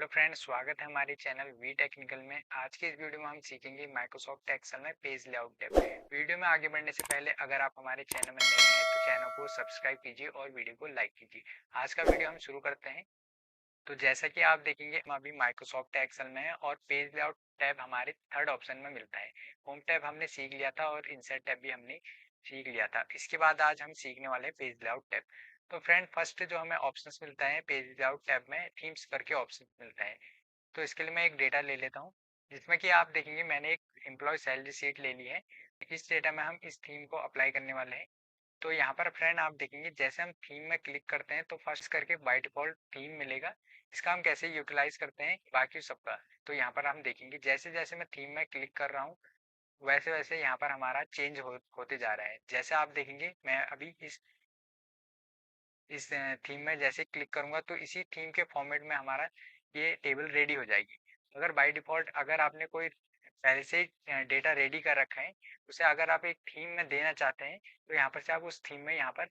Hello friends, स्वागत है हमारे चैनल वी टेक्निकल में। आज के इस वीडियो में हम सीखेंगे माइक्रोसॉफ्ट एक्सेल में पेज लेआउट टैब। वीडियो में आगे बढ़ने से पहले अगर आप हमारे चैनल में नए हैं तो चैनल को सब्सक्राइब कीजिए और वीडियो को लाइक कीजिए। आज का वीडियो हम शुरू करते हैं। तो जैसा कि आप देखेंगे, हम अभी माइक्रोसॉफ्ट एक्सेल में है और पेज लेआउट टैब हमारे थर्ड ऑप्शन में मिलता है। होम टैब हमने सीख लिया था और इंसर्ट टैब भी हमने सीख लिया था। इसके बाद आज हम सीखने वाले हैं पेज लेआउट टैब। तो फ्रेंड, फर्स्ट जो हमें ऑप्शंस मिलता है पेज लेआउट टैब में, थीम्स करके ऑप्शन मिलता है। तो इसके लिए मैं एक डेटा ले लेता हूँ, जिसमें कि आप देखेंगे मैंने एक एम्प्लॉय सैलरी शीट ले ली है। इस डेटा में हम इस थीम को अप्लाई करने वाले हैं। तो यहाँ पर फ्रेंड आप देखेंगे, जैसे हम थीम में क्लिक करते हैं तो फर्स्ट करके बाय डिफॉल्ट थीम मिलेगा। इसका हम कैसे यूटिलाइज करते हैं बाकी सबका, तो यहाँ पर हम देखेंगे जैसे जैसे मैं थीम में क्लिक कर रहा हूँ वैसे वैसे यहाँ पर हमारा चेंज होते जा रहा है। जैसे आप देखेंगे मैं अभी इस थीम में जैसे क्लिक करूंगा तो इसी थीम के फॉर्मेट में हमारा ये टेबल रेडी हो जाएगी। अगर बाय डिफॉल्ट अगर आपने कोई पहले से डेटा रेडी कर रखा है, उसे अगर आप एक थीम में देना चाहते हैं तो यहाँ पर से आप उस थीम में यहाँ पर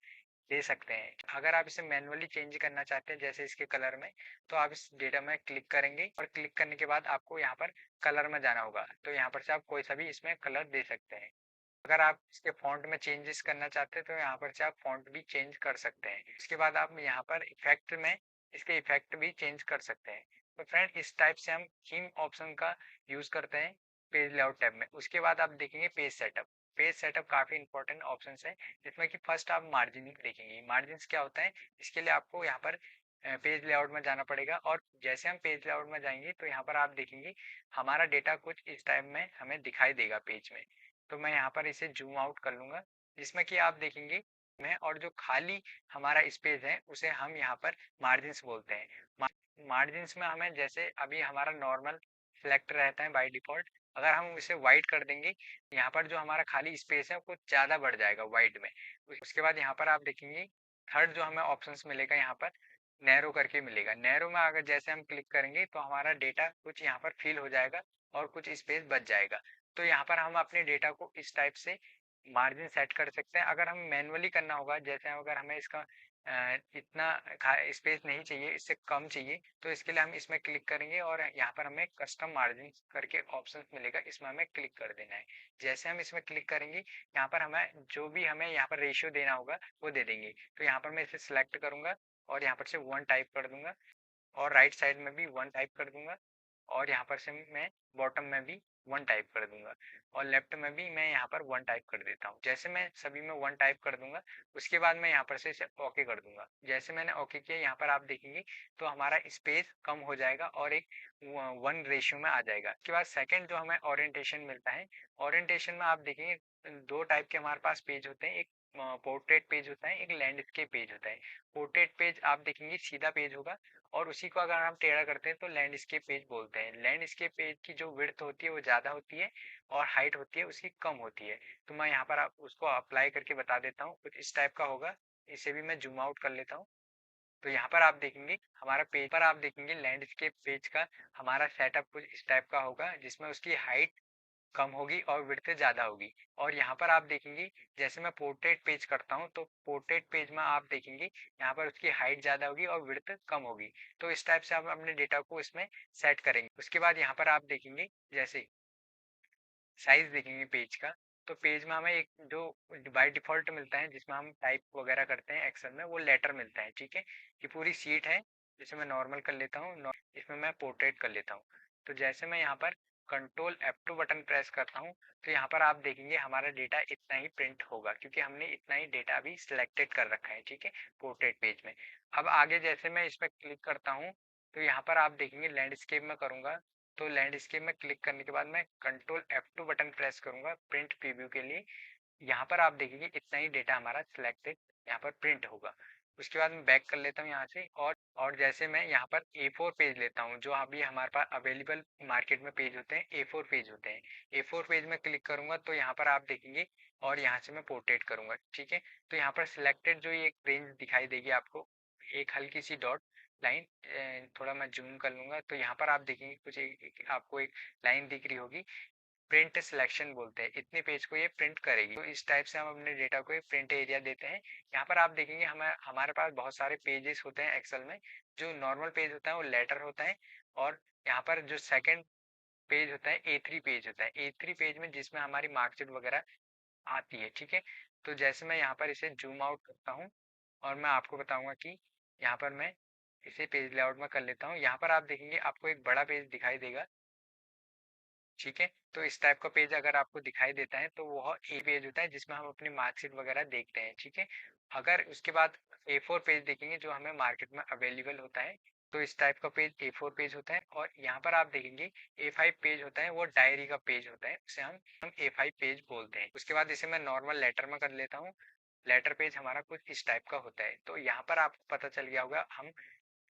दे सकते हैं। अगर आप इसे मैनुअली चेंज करना चाहते हैं जैसे इसके कलर में, तो आप इस डेटा में क्लिक करेंगे और क्लिक करने के बाद आपको यहाँ पर कलर में जाना होगा। तो यहाँ पर से आप कोई सा भी इसमें कलर दे सकते हैं। अगर आप इसके फॉन्ट में चेंजेस करना चाहते हैं तो यहाँ पर से आप फॉन्ट भी चेंज कर सकते हैं। इसके बाद आप यहाँ पर इफेक्ट में इसके इफेक्ट भी चेंज कर सकते हैं। तो फ्रेंड, इस टाइप से हम थीम ऑप्शन का यूज करते हैं पेज लेआउट टैब में। उसके बाद आप देखेंगे पेज सेटअप। पेज सेटअप काफी इंपॉर्टेंट ऑप्शन है, जिसमें कि फर्स्ट आप मार्जिनिंग देखेंगे। मार्जिन क्या होता है, इसके लिए आपको यहाँ पर पेज लेआउट में जाना पड़ेगा। और जैसे हम पेज लेआउट में जाएंगे तो यहाँ पर आप देखेंगे हमारा डेटा कुछ इस टाइप में हमें दिखाई देगा पेज में। तो मैं यहाँ पर इसे जूम आउट कर लूंगा, जिसमें कि आप देखेंगे मैं और जो खाली हमारा स्पेस है उसे हम यहाँ पर मार्जिन्स बोलते हैं। मार्जिन्स में हमें जैसे अभी हमारा नॉर्मल सिलेक्ट रहता है बाय डिफॉल्ट, अगर हम इसे वाइट कर देंगे यहाँ पर जो हमारा खाली स्पेस है वो ज़्यादा बढ़ जाएगा वाइट में। उसके बाद यहाँ पर आप देखेंगे थर्ड जो हमें ऑप्शंस मिलेगा यहाँ पर नैरो करके मिलेगा। नैरो में अगर जैसे हम क्लिक करेंगे तो हमारा डेटा कुछ यहाँ पर फिल हो जाएगा और कुछ स्पेस बच जाएगा। तो यहाँ पर हम अपने डेटा को इस टाइप से मार्जिन सेट कर सकते हैं। अगर हमें मैनुअली करना होगा, जैसे अगर हमें इसका इतना स्पेस नहीं चाहिए, इससे कम चाहिए, तो इसके लिए हम इसमें क्लिक करेंगे और यहाँ पर हमें कस्टम मार्जिन करके ऑप्शन मिलेगा, इसमें हमें क्लिक कर देना है। जैसे हम इसमें क्लिक करेंगे यहाँ पर हमें जो भी हमें यहाँ पर रेशियो देना होगा वो दे देंगे। तो यहाँ पर मैं इसे सिलेक्ट करूंगा और यहाँ पर से 1 टाइप कर दूंगा और राइट साइड में भी 1 टाइप कर दूंगा और यहाँ पर से मैं बॉटम में भी 1 टाइप कर दूंगा और लेफ्ट में भी मैं यहाँ पर 1 टाइप कर देता हूँ। जैसे मैं सभी में 1 टाइप कर दूंगा, उसके बाद मैं यहाँ पर से इसे ओके कर दूंगा। जैसे मैंने ओके किया, यहाँ पर आप देखेंगे तो हमारा स्पेस कम हो जाएगा और एक 1 रेशियो में आ जाएगा। उसके बाद सेकंड जो हमें ओरिएंटेशन मिलता है, ओरिएंटेशन में आप देखेंगे 2 टाइप के हमारे पास पेज होते हैं। एक पोर्ट्रेट पेज होता है, एक लैंडस्केप पेज होता है। पोर्ट्रेट पेज आप देखेंगे सीधा पेज होगा और उसी को अगर हम टेढ़ा करते हैं तो लैंडस्केप पेज बोलते हैं। लैंडस्केप पेज की जो विड्थ होती है वो ज़्यादा होती है और हाइट होती है उसकी कम होती है। तो मैं यहाँ पर आप उसको अप्लाई करके बता देता हूँ, कुछ इस टाइप का होगा। इसे भी मैं जूम आउट कर लेता हूँ। तो यहाँ पर आप देखेंगे हमारा पेज पर आप देखेंगे लैंडस्केप पेज का हमारा सेटअप कुछ इस टाइप का होगा, जिसमें उसकी हाइट कम होगी और विड्थ ज़्यादा होगी। और यहाँ पर आप देखेंगे जैसे मैं पोर्ट्रेट पेज करता हूँ तो पोर्ट्रेट पेज में आप देखेंगे यहाँ पर उसकी हाइट ज़्यादा होगी और विड्थ कम होगी। तो इस टाइप से आप अपने डेटा को इसमें सेट करेंगे। उसके बाद यहाँ पर आप देखेंगे जैसे साइज देखेंगे पेज का, तो पेज में हमें एक जो बाय डिफॉल्ट मिलता है जिसमें हम टाइप वगैरह करते हैं एक्सेल में, वो लेटर मिलता है। ठीक है, ये पूरी सीट है जिसे मैं नॉर्मल कर लेता हूँ, इसमें मैं पोर्ट्रेट कर लेता हूँ। तो जैसे मैं यहाँ पर कंट्रोल F2 बटन प्रेस करता हूँ तो यहाँ पर आप देखेंगे हमारा डेटा इतना ही प्रिंट होगा, क्योंकि हमने इतना ही डेटा अभी सिलेक्टेड कर रखा है। ठीक है, पोर्ट्रेट पेज में। अब आगे जैसे मैं इस पर क्लिक करता हूँ तो यहाँ पर आप देखेंगे लैंडस्केप में करूँगा तो लैंडस्केप में क्लिक करने के बाद मैं कंट्रोल F2 बटन प्रेस करूंगा प्रिंट प्रीव्यू के लिए। यहाँ पर आप देखेंगे इतना ही डेटा हमारा सिलेक्टेड यहाँ पर प्रिंट होगा। उसके बाद मैं बैक कर लेता हूँ यहाँ से और जैसे मैं यहाँ पर A4 पेज लेता हूँ, जो अभी हमारे पास अवेलेबल मार्केट में पेज होते हैं A4 पेज होते हैं। A4 पेज में क्लिक करूंगा तो यहाँ पर आप देखेंगे और यहाँ से मैं पोर्ट्रेट करूंगा। ठीक है, तो यहाँ पर सिलेक्टेड जो ये एक रेंज दिखाई देगी आपको, एक हल्की सी डॉट लाइन, थोड़ा मैं जूम कर लूंगा तो यहाँ पर आप देखेंगे कुछ आपको एक लाइन दिख रही होगी। प्रिंट सिलेक्शन बोलते हैं, इतने पेज को ये प्रिंट करेगी। तो इस टाइप से हम अपने डेटा को एक प्रिंट एरिया देते हैं। यहाँ पर आप देखेंगे हमारे पास बहुत सारे पेजेस होते हैं एक्सेल में। जो नॉर्मल पेज होता है वो लेटर होता है, और यहाँ पर जो सेकंड पेज होता है A3 पेज होता है। A3 पेज में जिसमें हमारी मार्कशीट वगैरह आती है, ठीक है। तो जैसे मैं यहाँ पर इसे जूम आउट करता हूँ और मैं आपको बताऊंगा कि यहाँ पर मैं इसे पेज लेआउट में कर लेता हूँ। यहाँ पर आप देखेंगे आपको एक बड़ा पेज दिखाई देगा, ठीक है। तो इस टाइप का पेज अगर आपको दिखाई देता है तो वह ए पेज होता है जिसमें हम अपनी मार्कशीट वगैरह देखते हैं, ठीक है। अगर उसके बाद A4 पेज देखेंगे जो हमें मार्केट में अवेलेबल होता है, तो इस टाइप का पेज A4 पेज होता है। और यहाँ पर आप देखेंगे A5 पेज होता है, वो डायरी का पेज होता है, उसे हम A5 पेज बोलते हैं। उसके बाद इसे मैं नॉर्मल लेटर में कर लेता हूँ। लेटर पेज हमारा कुछ इस टाइप का होता है। तो यहाँ पर आपको पता चल गया होगा हम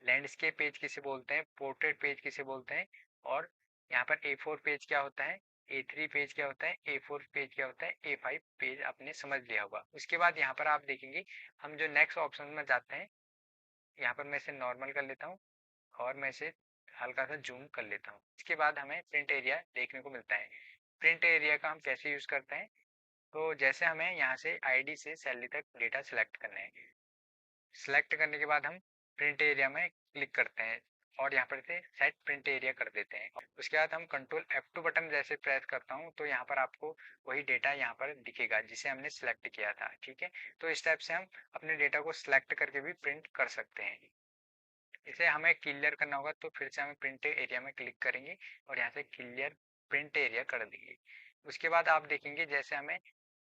लैंडस्केप पेज किसे बोलते हैं, पोर्ट्रेट पेज किसे बोलते हैं, और यहाँ पर A4 पेज क्या होता है, A3 पेज क्या होता है, A4 पेज क्या होता है, A5 पेज आपने समझ लिया होगा। उसके बाद यहाँ पर आप देखेंगे हम जो नेक्स्ट ऑप्शन में जाते हैं, यहाँ पर मैं इसे नॉर्मल कर लेता हूँ और मैं इसे हल्का सा जूम कर लेता हूँ। इसके बाद हमें प्रिंट एरिया देखने को मिलता है। प्रिंट एरिया का हम कैसे यूज करते हैं, तो जैसे हमें यहाँ से आईडी से सैलरी तक डेटा सिलेक्ट करना है। सिलेक्ट करने के बाद हम प्रिंट एरिया में क्लिक करते हैं और यहाँ पर से सेट प्रिंट एरिया कर देते हैं। उसके बाद हम कंट्रोल F2 बटन जैसे प्रेस करता हूँ तो यहाँ पर आपको वही डेटा यहाँ पर दिखेगा जिसे हमने सिलेक्ट किया था, ठीक है। तो इस टाइप से हम अपने डेटा को सिलेक्ट करके भी प्रिंट कर सकते हैं। इसे हमें क्लियर करना होगा तो फिर से हमें प्रिंट एरिया में क्लिक करेंगे और यहाँ से क्लियर प्रिंट एरिया कर देंगे। उसके बाद आप देखेंगे जैसे हमें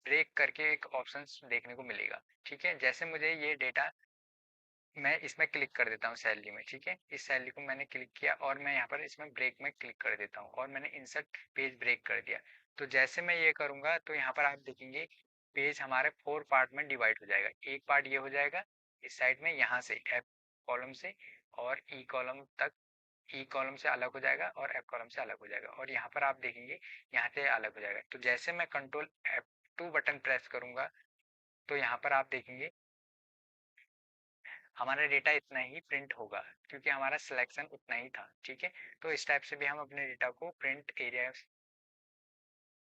ब्रेक करके एक ऑप्शन देखने को मिलेगा, ठीक है। जैसे मुझे ये डेटा, मैं इसमें क्लिक कर देता हूँ सैलरी में, ठीक है। इस सैलरी को मैंने क्लिक किया और मैं यहाँ पर इसमें ब्रेक में क्लिक कर देता हूँ और मैंने इंसर्ट पेज ब्रेक कर दिया। तो जैसे मैं ये करूँगा तो यहाँ पर आप देखेंगे पेज हमारे 4 पार्ट में डिवाइड हो जाएगा। एक पार्ट ये हो जाएगा इस साइड में, यहाँ से F कॉलम से और E कॉलम तक, E कॉलम से अलग हो जाएगा और F कॉलम से अलग हो जाएगा, और यहाँ पर आप देखेंगे यहाँ से अलग हो जाएगा। तो जैसे मैं कंट्रोल F2 बटन प्रेस करूंगा तो यहाँ पर आप देखेंगे हमारा डेटा इतना ही प्रिंट होगा क्योंकि हमारा सिलेक्शन उतना ही था, ठीक है। तो इस टाइप से भी हम अपने डेटा को प्रिंट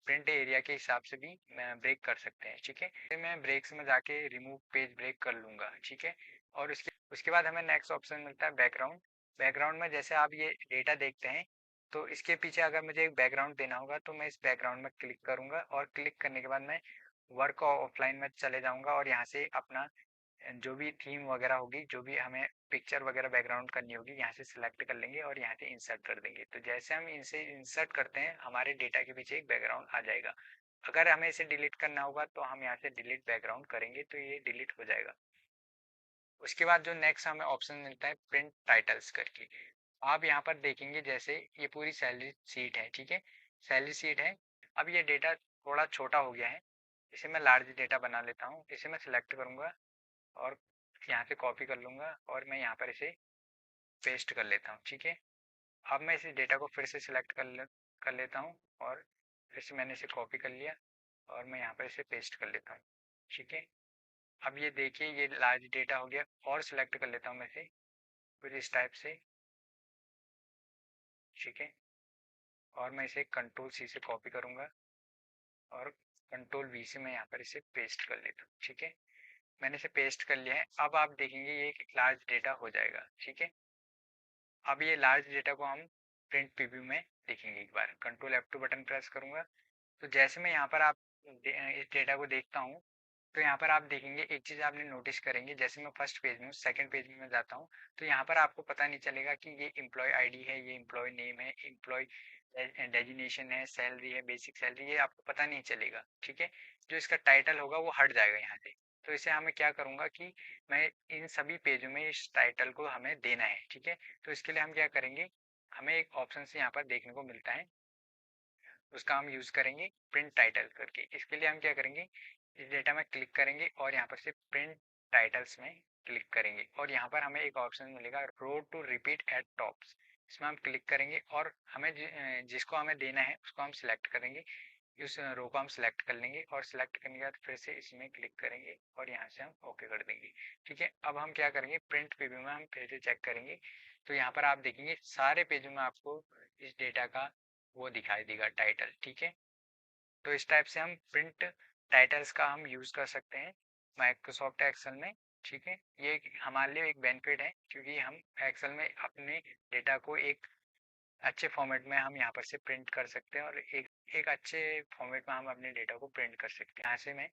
एरिया के हिसाब से भी ब्रेक कर सकते हैं, ठीक है। फिर मैं ब्रेक्स में जाके रिमूव पेज ब्रेक कर लूंगा, ठीक है। और उसके बाद हमें नेक्स्ट ऑप्शन मिलता है बैकग्राउंड। बैकग्राउंड में जैसे आप ये डेटा देखते हैं तो इसके पीछे अगर मुझे एक बैकग्राउंड देना होगा तो मैं इस बैकग्राउंड में क्लिक करूंगा और क्लिक करने के बाद मैं वर्क ऑफलाइन में चले जाऊंगा और यहाँ से अपना जो भी थीम वगैरह होगी, जो भी हमें पिक्चर वगैरह बैकग्राउंड करनी होगी, यहाँ से सिलेक्ट कर लेंगे और यहाँ से इंसर्ट कर देंगे। तो जैसे हम इनसे इंसर्ट करते हैं हमारे डेटा के पीछे एक बैकग्राउंड आ जाएगा। अगर हमें इसे डिलीट करना होगा तो हम यहाँ से डिलीट बैकग्राउंड करेंगे तो ये डिलीट हो जाएगा। उसके बाद जो नेक्स्ट हमें ऑप्शन मिलता है प्रिंट टाइटल्स करके, आप यहाँ पर देखेंगे जैसे ये पूरी सैलरी शीट है, ठीक है। सैलरी शीट है। अब ये डेटा थोड़ा छोटा हो गया है, इसे मैं लार्ज डेटा बना लेता हूँ। इसे मैं सिलेक्ट करूंगा और यहाँ से कॉपी कर लूंगा और मैं यहाँ पर इसे पेस्ट कर लेता हूँ, ठीक है। अब मैं इस डेटा को फिर से सिलेक्ट कर लेता हूँ और फिर से मैंने इसे कॉपी कर लिया और मैं यहाँ पर इसे पेस्ट कर लेता हूँ, ठीक है। अब ये देखिए ये लार्ज डेटा हो गया और सिलेक्ट कर लेता हूँ मैं इसे फिर इस टाइप से, ठीक है। और मैं इसे कंट्रोल C से कॉपी करूँगा और कंट्रोल V से मैं यहाँ पर इसे पेस्ट कर लेता हूँ, ठीक है। मैंने इसे पेस्ट कर लिया है। अब आप देखेंगे ये एक लार्ज डेटा हो जाएगा, ठीक है। अब ये लार्ज डेटा को हम प्रिंट प्रीव्यू में देखेंगे। एक बार कंट्रोल F2 बटन प्रेस करूंगा तो जैसे मैं यहाँ पर इस डेटा को देखता हूँ तो यहाँ पर आप देखेंगे एक चीज़ आपने नोटिस करेंगे, जैसे मैं फर्स्ट पेज में हूँ सेकंड पेज में मैं जाता हूँ तो यहाँ पर आपको पता नहीं चलेगा कि ये एम्प्लॉय आईडी है, ये एम्प्लॉय नेम है, एम्प्लॉय डेजिग्नेशन है, सैलरी है, बेसिक सैलरी, ये आपको पता नहीं चलेगा, ठीक है। जो इसका टाइटल होगा वो हट जाएगा यहाँ से। तो इसे हमें क्या करूँगा कि मैं इन सभी पेजों में इस टाइटल को हमें देना है, ठीक है। तो इसके लिए हम क्या करेंगे, हमें एक ऑप्शन से यहाँ पर देखने को मिलता है, उसका हम यूज करेंगे प्रिंट टाइटल करके। इसके लिए हम क्या करेंगे, इस डेटा में क्लिक करेंगे और यहाँ पर से प्रिंट टाइटल्स में क्लिक करेंगे और यहाँ पर हमें एक ऑप्शन मिलेगा रो टू रिपीट एट टॉप्स। इसमें हम क्लिक करेंगे और हमें जिसको हमें देना है उसको हम सिलेक्ट करेंगे। उस रो को हम सिलेक्ट कर लेंगे और सिलेक्ट करने के बाद फिर से इसमें क्लिक करेंगे और यहाँ से हम ओके कर देंगे, ठीक है। अब हम क्या करेंगे प्रिंट प्रीव्यू में हम फिर से चेक करेंगे तो यहाँ पर आप देखेंगे सारे पेजों में आपको इस डेटा का वो दिखाई देगा टाइटल, ठीक है। तो इस टाइप से हम प्रिंट टाइटल्स का हम यूज़ कर सकते हैं माइक्रोसॉफ्ट एक्सेल में, ठीक है। ये हमारे लिए एक बेनिफिट है क्योंकि हम एक्सेल में अपने डेटा को एक अच्छे फॉर्मेट में हम यहाँ पर से प्रिंट कर सकते हैं और एक अच्छे फॉर्मेट में हम अपने डेटा को प्रिंट कर सकते हैं। यहाँ से मैं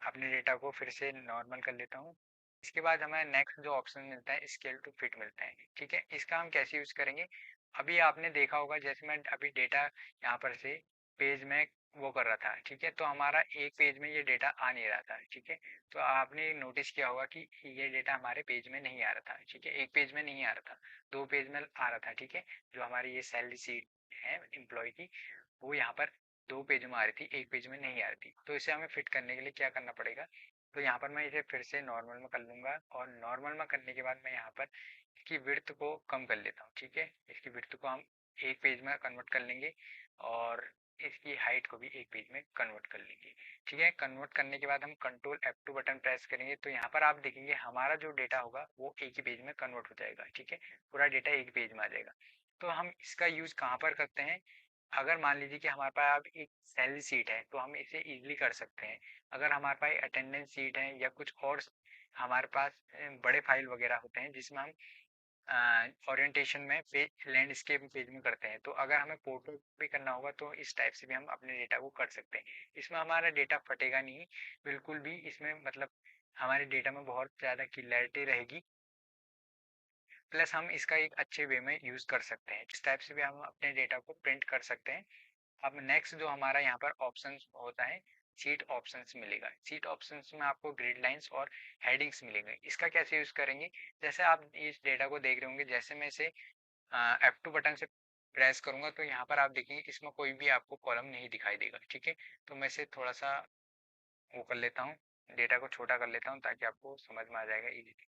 अपने डेटा को फिर से नॉर्मल कर लेता हूँ। इसके बाद हमें नेक्स्ट जो ऑप्शन मिलता है स्केल टू फिट मिलता है, ठीक है। इसका हम कैसे यूज़ करेंगे, अभी आपने देखा होगा जैसे मैं अभी डेटा यहाँ पर से पेज में वो कर रहा था, ठीक है। तो हमारा एक पेज में ये डेटा आ नहीं रहा था, ठीक है। तो आपने नोटिस किया होगा कि ये डेटा हमारे पेज में नहीं आ रहा था, ठीक है। एक पेज में नहीं आ रहा था, दो पेज में आ रहा था, ठीक है। जो हमारी ये सैलरी शीट है एम्प्लॉय की, वो यहाँ पर दो पेज में आ रही थी, एक पेज में नहीं आ रही थी। तो इसे हमें फिट करने के लिए क्या करना पड़ेगा, तो यहाँ पर मैं इसे फिर से नॉर्मल में कर लूँगा और नॉर्मल में करने के बाद मैं यहाँ पर इसकी विड्थ को कम कर लेता हूँ, ठीक है। इसकी विड्थ को हम एक पेज में कन्वर्ट कर लेंगे और इसकी हाइट को भी एक पेज में कन्वर्ट कर लेंगे, ठीक है। कन्वर्ट करने के बाद हम कंट्रोल F2 बटन प्रेस करेंगे तो यहाँ पर आप देखेंगे हमारा जो डेटा होगा वो एक ही पेज में कन्वर्ट हो जाएगा, ठीक है। पूरा डेटा एक पेज में आ जाएगा। तो हम इसका यूज़ कहाँ पर करते हैं, अगर मान लीजिए कि हमारे पास अब एक सैलरी शीट है तो हम इसे इजीली कर सकते हैं। अगर हमारे पास अटेंडेंस शीट है या कुछ और हमारे पास बड़े फाइल वगैरह होते हैं जिसमें हम ओरिएंटेशन में पेज लैंडस्केप पेज में करते हैं, तो अगर हमें पोर्ट्रेट भी करना होगा तो इस टाइप से भी हम अपने डेटा को कर सकते हैं। इसमें हमारा डेटा फटेगा नहीं बिल्कुल भी, इसमें मतलब हमारे डेटा में बहुत ज़्यादा क्लियरिटी रहेगी, प्लस हम इसका एक अच्छे वे में यूज़ कर सकते हैं। इस टाइप से भी हम अपने डेटा को प्रिंट कर सकते हैं। अब नेक्स्ट जो हमारा यहाँ पर ऑप्शंस होता है, शीट ऑप्शंस मिलेगा। शीट ऑप्शंस में आपको ग्रिड लाइंस और हेडिंग्स मिलेंगे। इसका कैसे यूज़ करेंगे, जैसे आप इस डेटा को देख रहे होंगे, जैसे मैं इसे F2 बटन से प्रेस करूंगा तो यहाँ पर आप देखेंगे इसमें कोई भी आपको कॉलम नहीं दिखाई देगा, ठीक है। तो मैं इसे थोड़ा सा वो कर लेता हूँ, डेटा को छोटा कर लेता हूँ ताकि आपको समझ में आ जाएगा इजीली,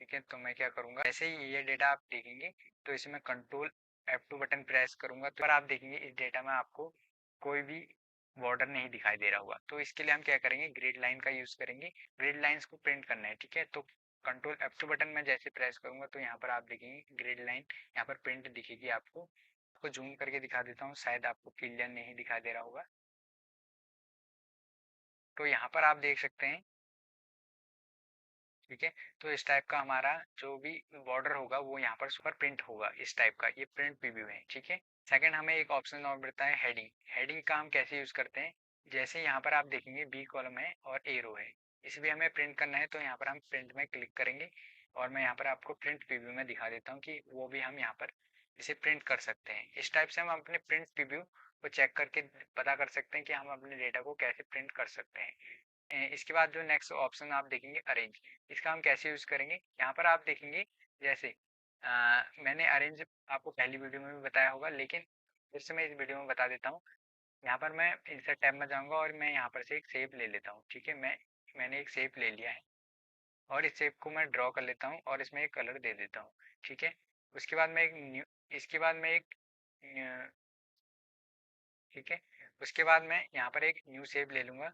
ठीक है। तो मैं क्या करूंगा, जैसे ही ये डेटा आप देखेंगे तो इसे मैं कंट्रोल F2 बटन प्रेस करूंगा तो आप देखेंगे इस डेटा में आपको कोई भी बॉर्डर नहीं दिखाई दे रहा होगा। तो इसके लिए हम क्या करेंगे, ग्रिड लाइन का यूज करेंगे। ग्रिड लाइंस को प्रिंट करना है, ठीक है। तो कंट्रोल F2 बटन में जैसे प्रेस करूंगा तो यहाँ पर आप देखेंगे ग्रिड लाइन यहाँ पर प्रिंट दिखेगी आपको जूम करके दिखा देता हूँ, शायद आपको क्लियर नहीं दिखाई दे रहा होगा। तो यहाँ पर आप देख सकते हैं, ठीक है। तो इस टाइप का हमारा जो भी बॉर्डर होगा वो यहाँ पर सुपर प्रिंट होगा, इस टाइप का ये प्रिंट प्रीव्यू है, ठीक है। सेकंड हमें एक ऑप्शन और मिलता है हेडिंग। हेडिंग का हम कैसे यूज करते हैं, जैसे यहाँ पर आप देखेंगे बी कॉलम है और ए रो है, इसे भी हमें प्रिंट करना है तो यहाँ पर हम प्रिंट में क्लिक करेंगे और मैं यहाँ पर आपको प्रिंट प्रीव्यू में दिखा देता हूँ कि वो भी हम यहाँ पर इसे प्रिंट कर सकते हैं। इस टाइप से हम अपने प्रिंट प्रीव्यू को चेक करके पता कर सकते हैं कि हम अपने डेटा को कैसे प्रिंट कर सकते हैं। इसके बाद जो नेक्स्ट ऑप्शन आप देखेंगे अरेंज, इसका हम कैसे यूज करेंगे, यहाँ पर आप देखेंगे जैसे मैंने अरेंज आपको पहली वीडियो में भी बताया होगा लेकिन फिर से मैं इस वीडियो में बता देता हूँ। यहाँ पर मैं इंसर्ट टैब में जाऊँगा और मैं यहाँ पर से एक शेप ले लेता हूँ, ठीक है। मैंने एक शेप ले लिया है और इस शेप को मैं ड्रॉ कर लेता हूँ और इसमें एक कलर दे देता हूँ, ठीक है। उसके बाद मैं एक न्यू इसके बाद मैं एक ठीक है, उसके बाद मैं यहाँ पर एक न्यू शेप ले लूँगा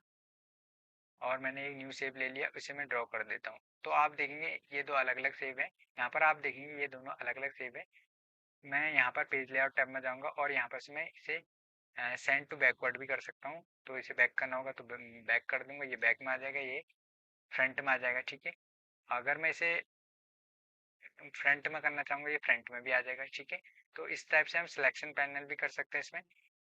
और मैंने एक न्यू शेप ले लिया, उसे मैं ड्रॉ कर देता हूँ। तो आप देखेंगे ये दो अलग अलग शेप है, यहाँ पर आप देखेंगे ये दोनों अलग अलग शेप है। मैं यहाँ पर पेज लेआउट टैब में जाऊँगा और यहाँ पर से मैं इसे सेंड टू बैकवर्ड भी कर सकता हूँ। तो इसे बैक करना होगा तो बैक कर दूंगा, ये बैक में आ जाएगा, ये फ्रंट में आ जाएगा, ठीक है। अगर मैं इसे फ्रंट में करना चाहूँगा ये फ्रंट में भी आ जाएगा, ठीक है। तो इस टाइप से हम सिलेक्शन पैनल भी कर सकते हैं इसमें।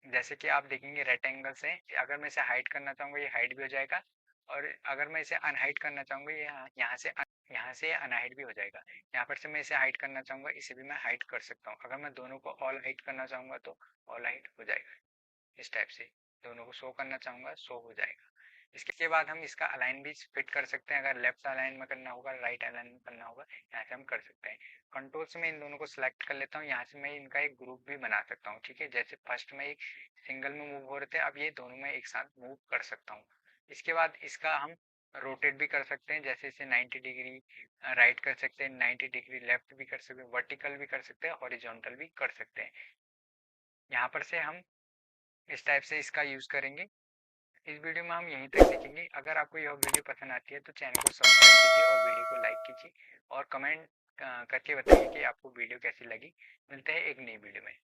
जैसे कि आप देखेंगे रेक्टेंगल से अगर मैं इसे हाइड करना चाहूँगा ये हाइड भी हो जाएगा और अगर मैं इसे अनहाइड करना चाहूँगा ये यहाँ से अनहाइड भी हो जाएगा। यहाँ पर से मैं इसे हाइड करना चाहूँगा, इसे भी मैं हाइड कर सकता हूँ। अगर मैं दोनों को ऑल हाइड करना चाहूँगा तो ऑल हाइड हो जाएगा, इस टाइप से दोनों को शो करना चाहूँगा शो हो जाएगा। इसके बाद हम इसका अलाइन भी फिट कर सकते हैं, अगर लेफ्ट अलाइन में करना होगा राइट अलाइन में करना होगा यहाँ से हम कर सकते हैं। कंट्रोल से मैं इन दोनों को सिलेक्ट कर लेता हूँ, यहाँ से मैं इनका एक ग्रुप भी बना सकता हूँ, ठीक है। जैसे फर्स्ट में एक सिंगल में मूव हो रहे थे, अब ये दोनों में एक साथ मूव कर सकता हूँ। इसके बाद इसका हम रोटेट भी कर सकते हैं, जैसे इसे 90 डिग्री राइट कर सकते हैं, 90 डिग्री लेफ्ट भी कर सकते हैं, वर्टिकल भी कर सकते हैं, हॉरिजॉन्टल भी कर सकते हैं। यहाँ पर से हम इस टाइप से इसका यूज करेंगे। इस वीडियो में हम यहीं तक देखेंगे। अगर आपको यह वीडियो पसंद आती है तो चैनल को सब्सक्राइब कीजिए और वीडियो को लाइक कीजिए और कमेंट करके बताइए कि आपको वीडियो कैसी लगी। मिलते हैं एक नई वीडियो में।